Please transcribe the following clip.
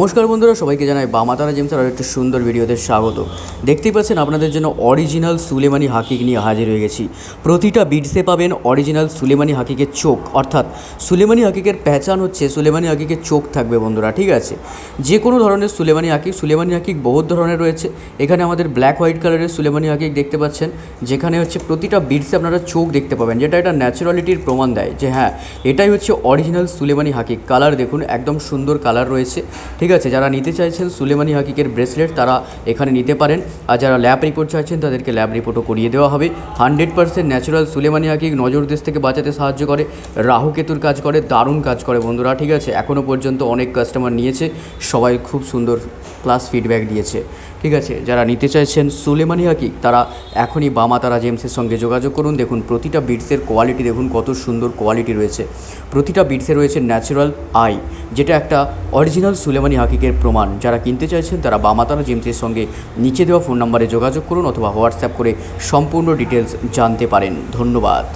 নমস্কার বন্ধুরা, সবাইকে জানাই বামাতারা জেমসের আরও একটি সুন্দর ভিডিওতে স্বাগত। দেখতেই পাচ্ছেন আপনাদের জন্য অরিজিনাল সুলেমানি হাকিক নিয়ে হাজির হয়ে গেছি। প্রতিটা বিডসে পাবেন অরিজিনাল সুলেমানি হাকিকের চোখ, অর্থাৎ সুলেমানি হাকিকের পেহচান হচ্ছে সুলেমানি হাকিকের চোখ থাকবে বন্ধুরা, ঠিক আছে। যে কোনো ধরনের সুলেমানি হাকিক বহুত ধরনের রয়েছে। এখানে আমাদের ব্ল্যাক হোয়াইট কালারের সুলেমানি হাকিক দেখতে পাচ্ছেন, যেখানে হচ্ছে প্রতিটা বিডসে আপনারা চোখ দেখতে পাবেন, যেটা এটা ন্যাচারালিটির প্রমাণ দেয় যে হ্যাঁ, এটাই হচ্ছে অরিজিনাল সুলেমানি হাকিক। কালার দেখুন, একদম সুন্দর কালার রয়েছে, ঠিক আছে। যারা নিতে চাইছেন সুলেমানি হাকিকের ব্রেসলেট তারা এখানে নিতে পারেন, আর যারা ল্যাব রিপোর্ট চাইছেন তাদেরকে ল্যাব রিপোর্টও করিয়ে দেওয়া হবে। 100% ন্যাচারাল সুলেমানি হাকিক নজর দেশ থেকে বাঁচাতে সাহায্য করে, রাহু কেতুর কাজ করে, দারুণ কাজ করে বন্ধুরা, ঠিক আছে। এখনও পর্যন্ত অনেক কাস্টমার নিয়েছে, সবাই খুব সুন্দর প্লাস ফিডব্যাক দিয়েছে, ঠিক আছে। যারা নিতে চাইছেন সুলেমানি হাকিক তারা এখনই বামাতারা জেমসের সঙ্গে যোগাযোগ করুন। দেখুন প্রতিটা বিটসের কোয়ালিটি দেখুন, কত সুন্দর কোয়ালিটি রয়েছে। প্রতিটা বিটসে রয়েছে ন্যাচারাল আই, যেটা একটা অরিজিনাল সুলেমানি হাকিকের প্রমাণ। যারা কিনতে চাইছেন তারা বামাতারা জেমসের সঙ্গে নিচে দেওয়া ফোন নাম্বারে যোগাযোগ করুন অথবা হোয়াটসঅ্যাপ করে সম্পূর্ণ ডিটেলস জানতে পারেন। ধন্যবাদ।